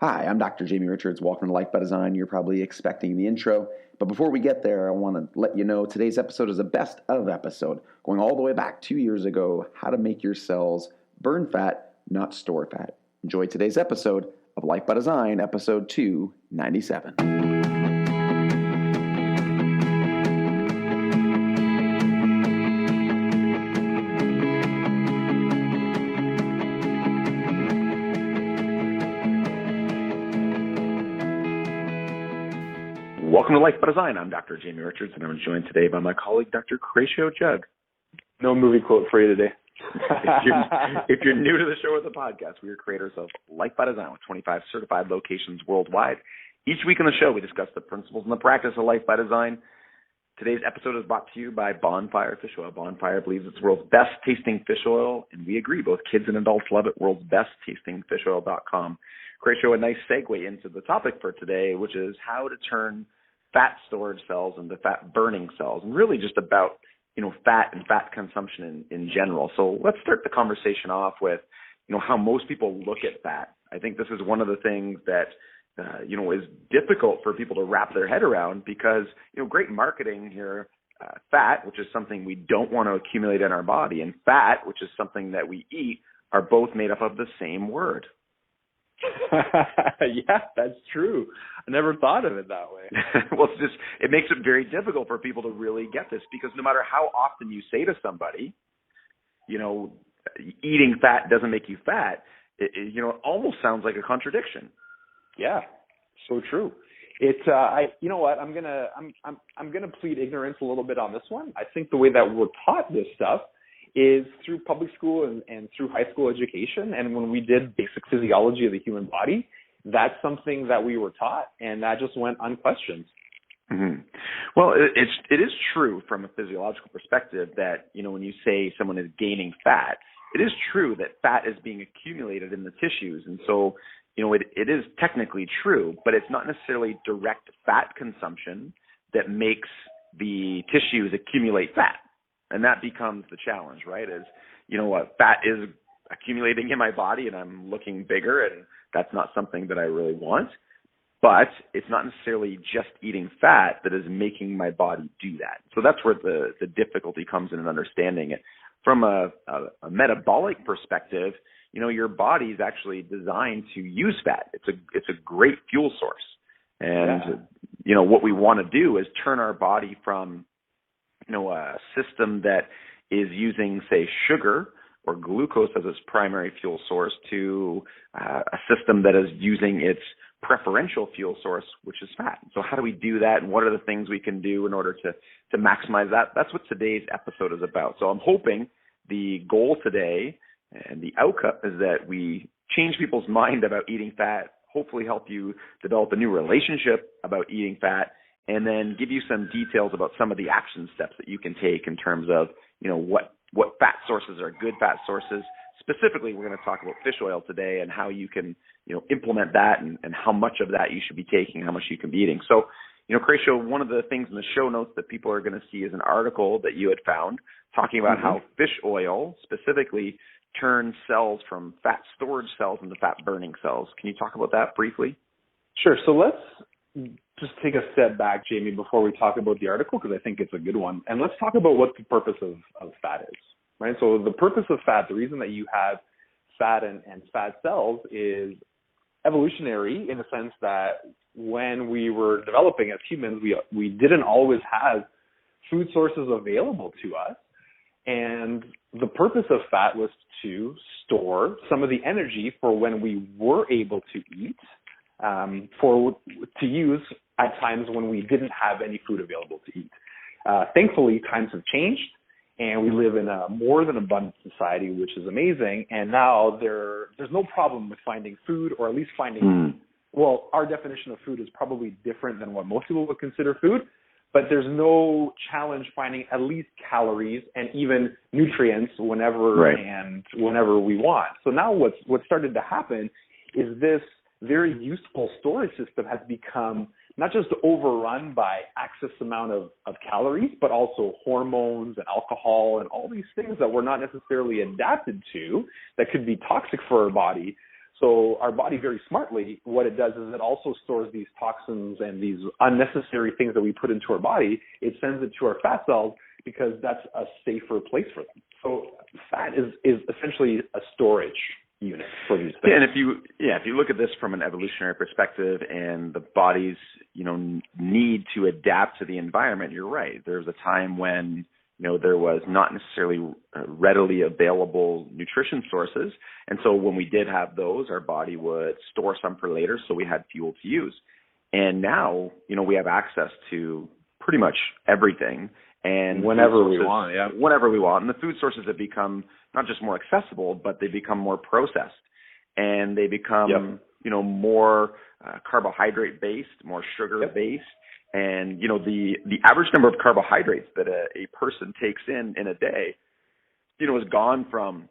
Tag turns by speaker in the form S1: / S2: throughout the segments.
S1: Hi, I'm Dr. Jamie Richards. Welcome to Life by Design. You're probably expecting the intro, but before we get there, I want to let you know today's episode is a best of episode, going all the way back 2 years ago, how to make your cells burn fat, not store fat. Enjoy today's episode of Life by Design, episode 297. Welcome to Life by Design. I'm Dr. Jamie Richards, and I'm joined today by my colleague, Dr. Horatio Judd.
S2: No movie quote for you today.
S1: if you're new to the show or the podcast, we are creators of Life by Design with 25 certified locations worldwide. Each week on the show, we discuss the principles and the practice of Life by Design. Today's episode is brought to you by Bonfire Fish Oil. Bonfire believes it's the world's best tasting fish oil, and we agree. Both kids and adults love it. World's best tasting fishoil.com. Horatio, a nice segue into the topic for today, which is how to turn fat storage cells into fat burning cells, and really just about, fat and fat consumption in general. So let's start the conversation off with, how most people look at fat. I think this is one of the things that, is difficult for people to wrap their head around because, great marketing here, fat, which is something we don't want to accumulate in our body, and fat, which is something that we eat, are both made up of the same word.
S2: Yeah, that's true. I never thought of it that way.
S1: Well, it makes it very difficult for people to really get this because no matter how often you say to somebody, eating fat doesn't make you fat, it almost sounds like a contradiction.
S2: Yeah, so true. You know what? I'm gonna plead ignorance a little bit on this one. I think the way that we're taught this stuff is through public school and through high school education. And when we did basic physiology of the human body, that's something that we were taught, and that just went unquestioned.
S1: Mm-hmm. Well, it is true from a physiological perspective that, when you say someone is gaining fat, it is true that fat is being accumulated in the tissues. And so, it is technically true, but it's not necessarily direct fat consumption that makes the tissues accumulate fat. And that becomes the challenge, right? Is, fat is accumulating in my body and I'm looking bigger, and that's not something that I really want. But it's not necessarily just eating fat that is making my body do that. So that's where the difficulty comes in understanding it. From a metabolic perspective, your body is actually designed to use fat. It's a great fuel source. And, what we want to do is turn our body from a system that is using, say, sugar or glucose as its primary fuel source to a system that is using its preferential fuel source, which is fat. So how do we do that, and what are the things we can do in order to maximize that? That's what today's episode is about. So I'm hoping the goal today and the outcome is that we change people's mind about eating fat, hopefully help you develop a new relationship about eating fat, and then give you some details about some of the action steps that you can take in terms of, what fat sources are good fat sources. Specifically, we're going to talk about fish oil today and how you can, implement that and how much of that you should be taking, how much you can be eating. So, Horatio, one of the things in the show notes that people are going to see is an article that you had found talking about how fish oil specifically turns cells from fat storage cells into fat burning cells. Can you talk about that briefly?
S2: Sure. So let's just take a step back, Jamie, before we talk about the article, because I think it's a good one. And let's talk about what the purpose of fat is, right? So the purpose of fat, the reason that you have fat and fat cells is evolutionary in the sense that when we were developing as humans, we didn't always have food sources available to us. And the purpose of fat was to store some of the energy for when we were able to eat, to use at times when we didn't have any food available to eat. Thankfully, times have changed, and we live in a more than abundant society, which is amazing. And now there's no problem with finding food, or at least finding, well, our definition of food is probably different than what most people would consider food, but there's no challenge finding at least calories and even nutrients whenever we want. So now what's started to happen is this very useful storage system has become not just overrun by excess amount of calories, but also hormones and alcohol and all these things that we're not necessarily adapted to that could be toxic for our body. So our body, very smartly, what it does is it also stores these toxins and these unnecessary things that we put into our body. It sends it to our fat cells because that's a safer place for them. So fat is essentially a storage unit for these things.
S1: Yeah, and if you look at this from an evolutionary perspective and the body's, need to adapt to the environment, you're right. There's a time when, there was not necessarily readily available nutrition sources. And so when we did have those, our body would store some for later, so we had fuel to use. And now, we have access to pretty much everything. And
S2: whenever we want, yeah.
S1: Whenever we want. And the food sources have become not just more accessible, but they become more processed. And they become, more carbohydrate-based, more sugar-based. And, the average number of carbohydrates that a person takes in a day, has gone from,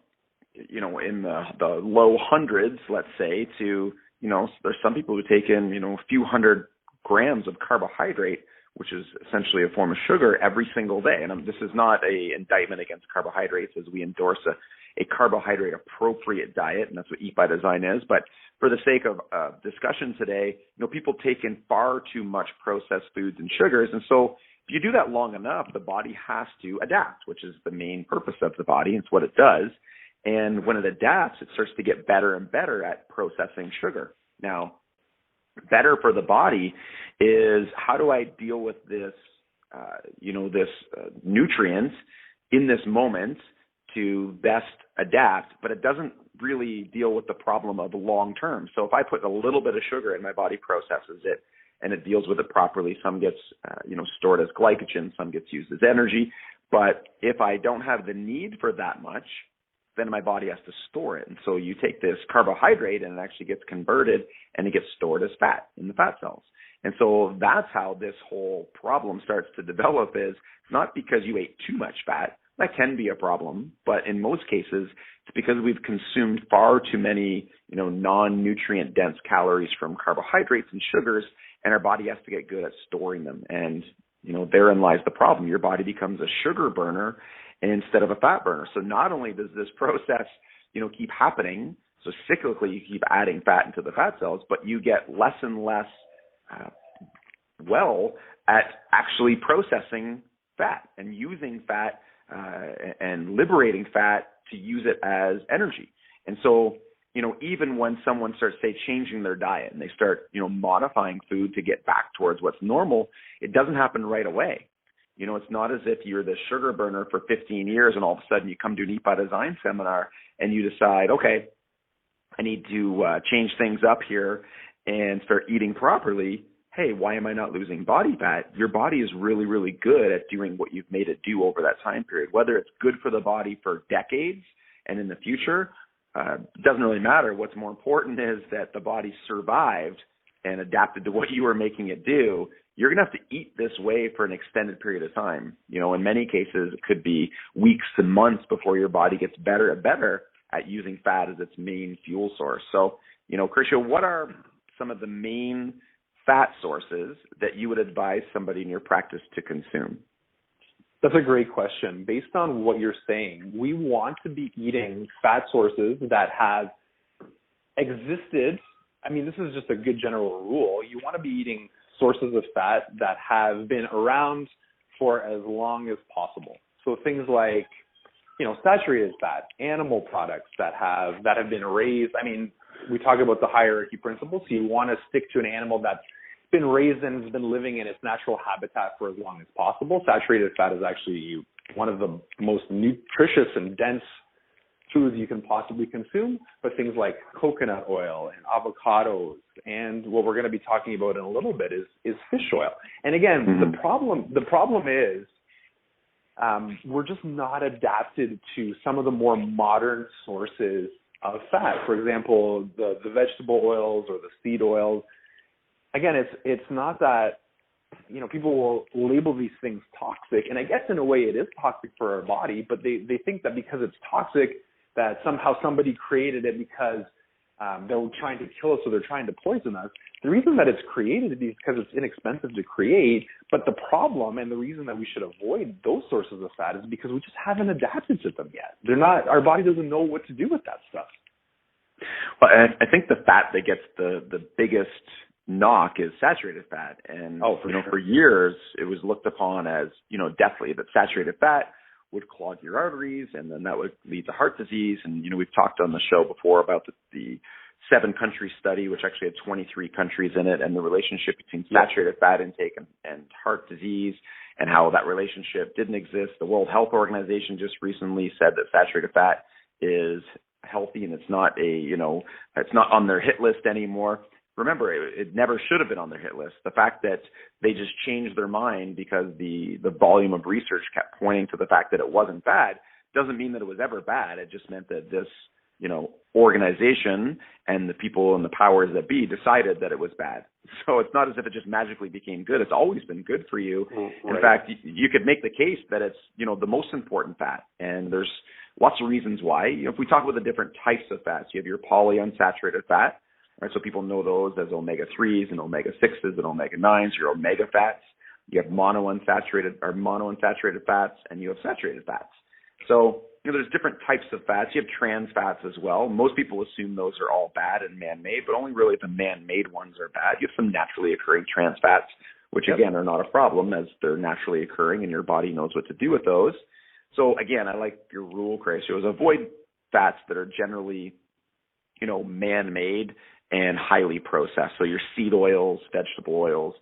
S1: in the low hundreds, let's say, to, there's some people who take in, a few hundred grams of carbohydrate, which is essentially a form of sugar, every single day. And this is not a indictment against carbohydrates, as we endorse a carbohydrate-appropriate diet, and that's what Eat by Design is. But for the sake of discussion today, people take in far too much processed foods and sugars. And so if you do that long enough, the body has to adapt, which is the main purpose of the body. It's what it does. And when it adapts, it starts to get better and better at processing sugar. Now, better for the body is, how do I deal with this, nutrient in this moment to best adapt, but it doesn't really deal with the problem of the long term. So if I put a little bit of sugar in, my body processes it and it deals with it properly. Some gets, stored as glycogen, some gets used as energy. But if I don't have the need for that much, then my body has to store it. And so you take this carbohydrate and it actually gets converted and it gets stored as fat in the fat cells. And so that's how this whole problem starts to develop, is not because you ate too much fat. That can be a problem, but in most cases, it's because we've consumed far too many, non-nutrient dense calories from carbohydrates and sugars, and our body has to get good at storing them. And, therein lies the problem. Your body becomes a sugar burner instead of a fat burner. So not only does this process, keep happening, so cyclically you keep adding fat into the fat cells, but you get less and less at actually processing fat and using fat and liberating fat to use it as energy. And so, even when someone starts, say, changing their diet and they start, modifying food to get back towards what's normal, it doesn't happen right away. It's not as if you're the sugar burner for 15 years and all of a sudden you come to an Eat by Design seminar and you decide, okay, I need to change things up here and start eating properly. Hey, why am I not losing body fat? Your body is really, really good at doing what you've made it do over that time period. Whether it's good for the body for decades and in the future, doesn't really matter. What's more important is that the body survived and adapted to what you were making it do. You're going to have to eat this way for an extended period of time. In many cases, it could be weeks and months before your body gets better and better at using fat as its main fuel source. So, Krisha, what are some of the main fat sources that you would advise somebody in your practice to consume?
S2: That's a great question. Based on what you're saying, we want to be eating fat sources that have existed. I mean, this is just a good general rule. You want to be eating sources of fat that have been around for as long as possible. So things like, saturated fat, animal products that have been raised. I mean, we talk about the hierarchy principle. So you want to stick to an animal that's been raised and has been living in its natural habitat for as long as possible. Saturated fat is actually one of the most nutritious and dense foods you can possibly consume, but things like coconut oil and avocados and what we're going to be talking about in a little bit is fish oil. And again, the problem is we're just not adapted to some of the more modern sources of fat. For example, the vegetable oils or the seed oils. Again, it's not that, people will label these things toxic, and I guess in a way it is toxic for our body, but they think that because it's toxic that somehow somebody created it because they're trying to kill us or they're trying to poison us. The reason that it's created is because it's inexpensive to create, but the problem and the reason that we should avoid those sources of fat is because we just haven't adapted to them yet. Our body doesn't know what to do with that stuff.
S1: Well, I think the fat that gets the biggest knock is saturated fat. And,
S2: Sure.
S1: for years, it was looked upon as, deathly, that saturated fat would clog your arteries, and then that would lead to heart disease. And, we've talked on the show before about the 7-country study, which actually had 23 countries in it, and the relationship between saturated fat intake and heart disease, and how that relationship didn't exist. The World Health Organization just recently said that saturated fat is healthy, and it's not it's not on their hit list anymore. Remember, it never should have been on their hit list. The fact that they just changed their mind because the volume of research kept pointing to the fact that it wasn't bad doesn't mean that it was ever bad. It just meant that this, organization and the people and the powers that be decided that it was bad. So it's not as if it just magically became good. It's always been good for you.
S2: Right.
S1: In fact, you could make the case that it's, the most important fat. And there's lots of reasons why. If we talk about the different types of fats, you have your polyunsaturated fat, right? So people know those as omega-3s and omega-6s and omega-9s, your omega fats. You have monounsaturated fats, and you have saturated fats. So, there's different types of fats. You have trans fats as well. Most people assume those are all bad and man-made, but only really the man-made ones are bad. You have some naturally occurring trans fats, which again are not a problem as they're naturally occurring and your body knows what to do with those. So again, I like your rule, Horatio, is avoid fats that are generally, man-made and highly processed. So your seed oils, vegetable oils,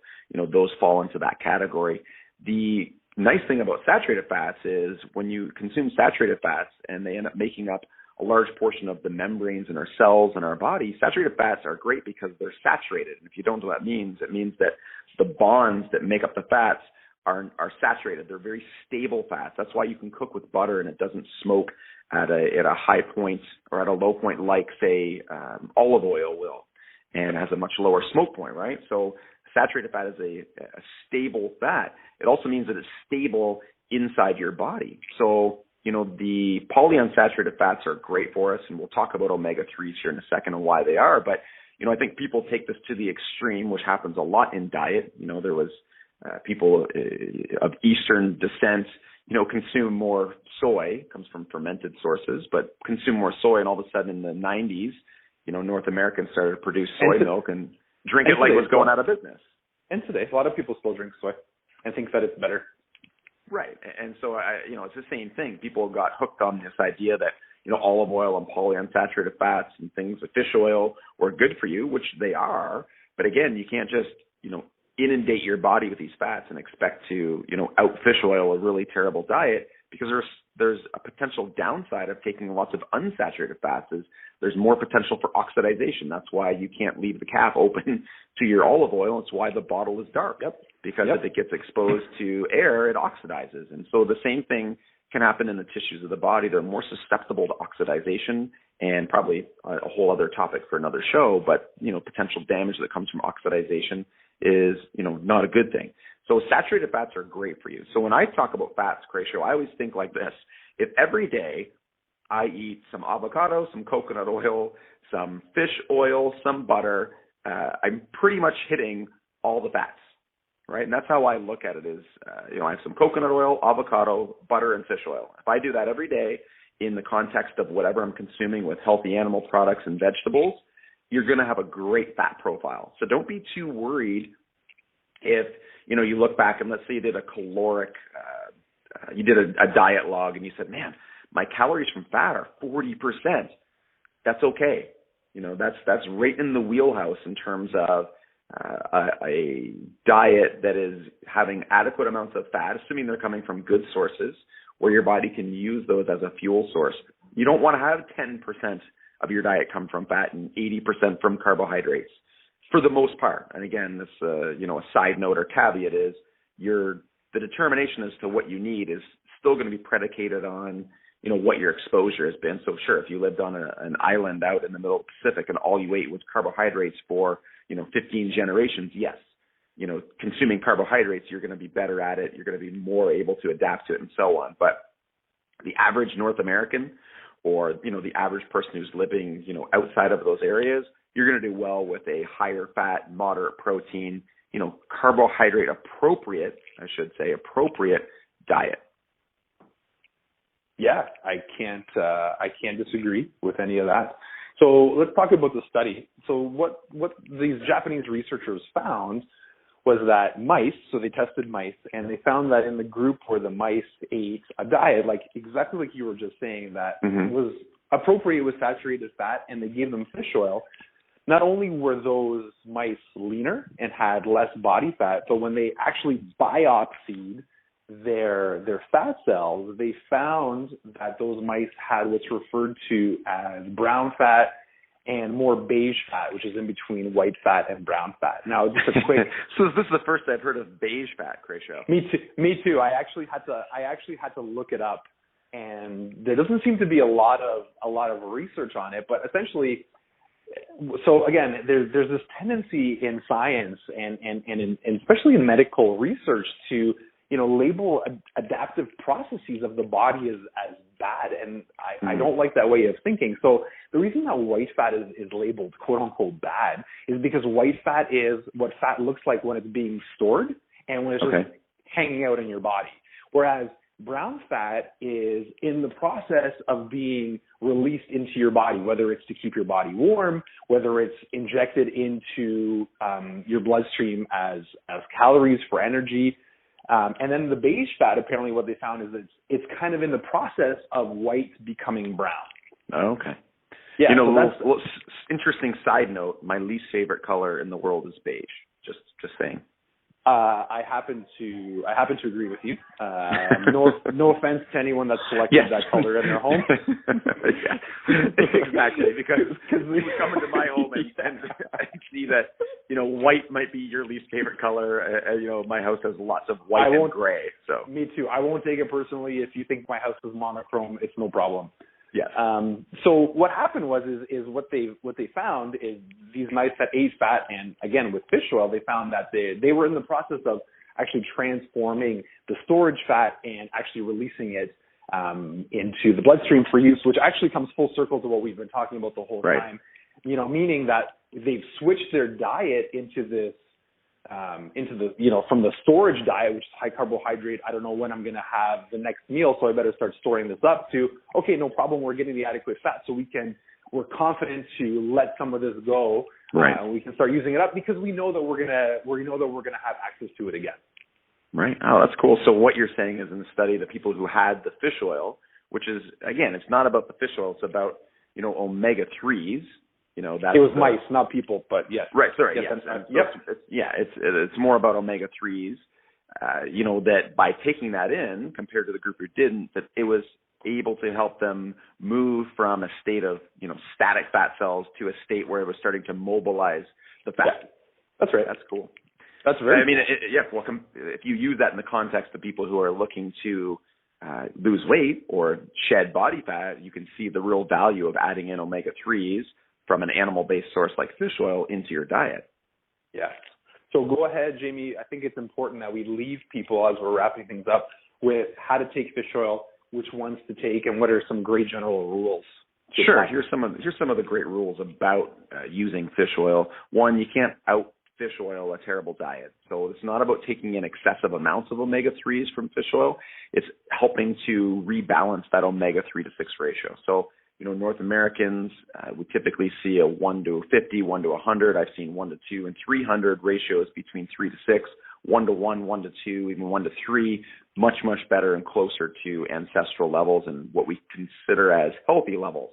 S1: those fall into that category. The nice thing about saturated fats is when you consume saturated fats and they end up making up a large portion of the membranes in our cells and our body, saturated fats are great because they're saturated. And if you don't know what that means, it means that the bonds that make up the fats are saturated. They're very stable fats. That's why you can cook with butter and it doesn't smoke at a high point or at a low point like, say, olive oil will, and has a much lower smoke point, right? So saturated fat is a stable fat. It also means that it's stable inside your body. So, the polyunsaturated fats are great for us, and we'll talk about omega-3s here in a second and why they are. But, I think people take this to the extreme, which happens a lot in diet. There was people of Eastern descent, consume more soy, comes from fermented sources, but consume more soy, and all of a sudden in the 90s, North Americans started to produce soy milk and drink it like it was going out of business.
S2: And today, a lot of people still drink soy and think that it's better.
S1: Right. And so, it's the same thing. People got hooked on this idea that, olive oil and polyunsaturated fats and things like fish oil were good for you, which they are. But again, you can't just, inundate your body with these fats and expect to, out fish oil a really terrible diet, because there's a potential downside of taking lots of unsaturated fats is there's more potential for oxidization. That's why you can't leave the cap open to your olive oil. It's why the bottle is dark, because if it gets exposed to air, it oxidizes. And so the same thing can happen in the tissues of the body. They're more susceptible to oxidization, and probably a whole other topic for another show, but, potential damage that comes from oxidization is, not a good thing. So saturated fats are great for you. So when I talk about fats, Horatio, I always think like this. If every day I eat some avocado, some coconut oil, some fish oil, some butter, I'm pretty much hitting all the fats, right? And that's how I look at it is, I have some coconut oil, avocado, butter, and fish oil. If I do that every day in the context of whatever I'm consuming with healthy animal products and vegetables, you're going to have a great fat profile. So don't be too worried if, you look back and let's say you did a caloric, you did a diet log and you said, man, my calories from fat are 40%. That's okay. That's right in the wheelhouse in terms of a diet that is having adequate amounts of fat, assuming they're coming from good sources where your body can use those as a fuel source. You don't want to have 10% of your diet come from fat and 80% from carbohydrates for the most part. And again, this, a side note or caveat is the determination as to what you need is still going to be predicated on, what your exposure has been. So sure, if you lived on an island out in the middle of the Pacific and all you ate was carbohydrates for, 15 generations, yes, consuming carbohydrates, you're going to be better at it. You're going to be more able to adapt to it and so on. But the average North American or, the average person who's living, outside of those areas, you're going to do well with a higher fat, moderate protein, carbohydrate appropriate diet.
S2: Yeah, I can't disagree with any of that. So let's talk about the study. So what these Japanese researchers found was that mice, so they tested mice, and they found that in the group where the mice ate a diet, like exactly like you were just saying, that was appropriate with saturated fat, and they gave them fish oil, not only were those mice leaner and had less body fat, but when they actually biopsied their fat cells, they found that those mice had what's referred to as brown fat and more beige fat, which is in between white fat and brown fat. Now, just a quick.
S1: So this is the first I've heard of beige fat, Cratio.
S2: Me too. I actually had to look it up, and there doesn't seem to be a lot of research on it. But essentially, so again, there's this tendency in science and especially in medical research to label adaptive processes of the body as bad, and I don't like that way of thinking. So the reason that white fat is labeled quote unquote bad is because white fat is what fat looks like when it's being stored and when it's just hanging out in your body, whereas brown fat is in the process of being released into your body, whether it's to keep your body warm, whether it's injected into your bloodstream as calories for energy. And then the beige fat, apparently what they found is that it's kind of in the process of white becoming brown.
S1: Oh, okay.
S2: Yeah.
S1: Interesting side note, my least favorite color in the world is beige. Just saying.
S2: I happen to agree with you. No offense to anyone that selected that color in their home.
S1: Exactly, because you would come into my home and see that white might be your least favorite color. My house has lots of white and gray. So
S2: me too. I won't take it personally. If you think my house is monochrome, it's no problem.
S1: Yeah.
S2: So what happened is what they found is these mice that ate fat, and again with fish oil, they found that they were in the process of actually transforming the storage fat and actually releasing it into the bloodstream for use, which actually comes full circle to what we've been talking about the whole time. Meaning that they've switched their diet into this. From the storage diet, which is high carbohydrate, I don't know when I'm going to have the next meal, so I better start storing this up, to, okay, no problem, we're getting the adequate fat, so we're confident to let some of this go. We can start using it up because we know that we're gonna have access to it again.
S1: Right. Oh, that's cool. So what you're saying is in the study, the people who had the fish oil, which is, again, it's not about the fish oil, it's about, omega-3s. It
S2: was mice, not people, but yes.
S1: Right. Sorry.
S2: Yes.
S1: It's more about omega-3s. That by taking that in compared to the group who didn't, that it was able to help them move from a state of static fat cells to a state where it was starting to mobilize the fat.
S2: Yeah. That's right.
S1: That's cool.
S2: That's very.
S1: I mean, if you use that in the context of people who are looking to lose weight or shed body fat, you can see the real value of adding in omega-3s from an animal-based source like fish oil into your diet.
S2: Yeah. So go ahead, Jamie. I think it's important that we leave people as we're wrapping things up with how to take fish oil, which ones to take, and what are some great general rules.
S1: Sure. Here's some of the great rules about using fish oil. One, you can't out fish oil a terrible diet. So it's not about taking in excessive amounts of omega-3s from fish oil. It's helping to rebalance that omega-3 to 6 ratio. So North Americans, we typically see a 1 to 50, 1 to 100. I've seen 1 to 2 and 300 ratios between 3 to 6, 1 to 1, 1 to 2, even 1 to 3, much, much better and closer to ancestral levels and what we consider as healthy levels.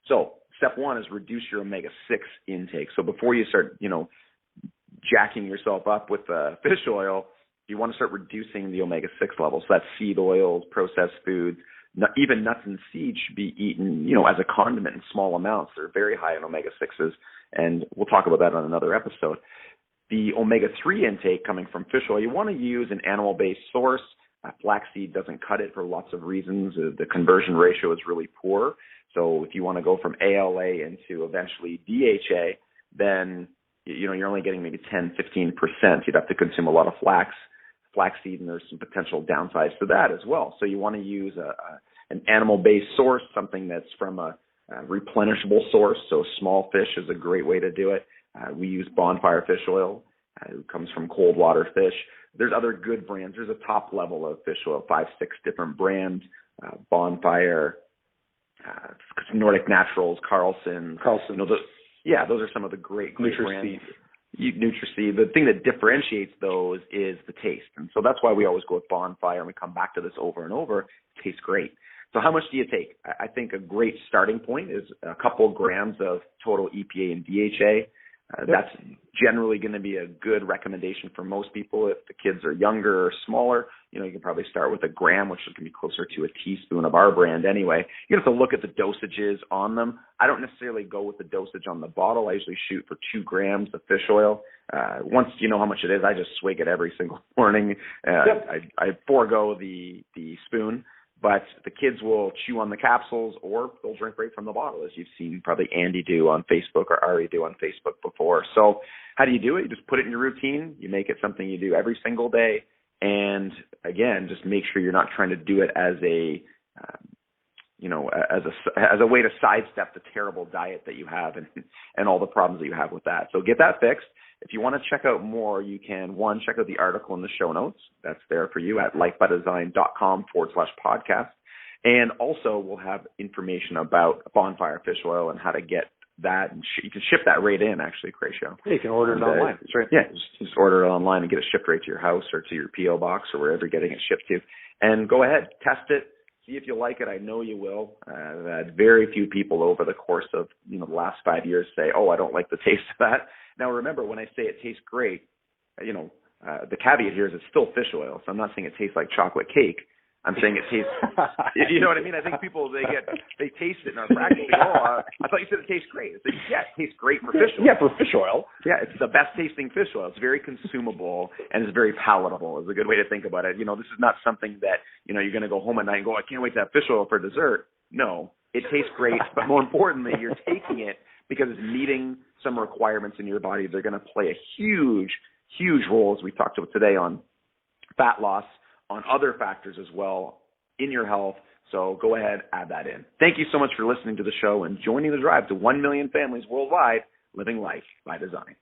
S1: So step one is reduce your omega-6 intake. So before you start, jacking yourself up with fish oil, you want to start reducing the omega-6 levels. So that's seed oils, processed foods. Even nuts and seeds should be eaten, as a condiment in small amounts. They're very high in omega-6s, and we'll talk about that on another episode. The omega-3 intake coming from fish oil, you want to use an animal-based source. Flaxseed doesn't cut it for lots of reasons. The conversion ratio is really poor. So if you want to go from ALA into eventually DHA, then you're only getting maybe 10, 15%. You'd have to consume a lot of flaxseed, and there's some potential downsides to that as well. So you want to use an animal-based source, something that's from a replenishable source. So small fish is a great way to do it. We use bonfire fish oil. It comes from cold water fish. There's other good brands. There's a top level of fish oil, 5, 6 different brands, bonfire, Nordic Naturals, Carlson. You know, those are some of the great brands. NutriSeed. The thing that differentiates those is the taste. And so that's why we always go with Bonfire, and we come back to this over and over. It tastes great. So how much do you take? I think a great starting point is a couple of grams of total EPA and DHA. That's generally going to be a good recommendation for most people. If the kids are younger or smaller, you know, you can probably start with a gram, which can be closer to a teaspoon of our brand anyway. You have to look at the dosages on them. I don't necessarily go with the dosage on the bottle. I usually shoot for 2 grams of fish oil. Once you know how much it is, I just swig it every single morning. I forego the spoon. But the kids will chew on the capsules, or they'll drink right from the bottle, as you've seen probably Andy do on Facebook or Ari do on Facebook before. So how do you do it? You just put it in your routine. You make it something you do every single day. And again, just make sure you're not trying to do it as a, as a way to sidestep the terrible diet that you have and all the problems that you have with that. So get that fixed. If you want to check out more, you can, one, check out the article in the show notes. That's there for you at lifebydesign.com/podcast. And also we'll have information about Bonfire fish oil and how to get that. And you can ship that right in, actually, Cratio.
S2: Yeah, you can order it online. That's right.
S1: Yeah, just order it online and get it shipped right to your house or to your P.O. box or wherever you're getting it shipped to. And go ahead, test it. See if you like it. I know you will. I've had very few people over the course of the last 5 years say, "Oh, I don't like the taste of that." Now, remember, when I say it tastes great, the caveat here is it's still fish oil. So I'm not saying it tastes like chocolate cake. I'm saying it tastes. You know what I mean? I think people they taste it in our practice. They go, "Oh, I thought you said it tastes great." It's like, yeah, it tastes great for fish oil.
S2: Yeah, for fish oil.
S1: Yeah, it's the best tasting fish oil. It's very consumable and it's very palatable. Is a good way to think about it. This is not something that you're going to go home at night and go, "I can't wait to have fish oil for dessert." No, it tastes great, but more importantly, you're taking it because it's meeting some requirements in your body. They're going to play a huge, huge role, as we talked about today, on fat loss, on other factors as well in your health. So go ahead, add that in. Thank you so much for listening to the show and joining the drive to 1 million families worldwide living life by design.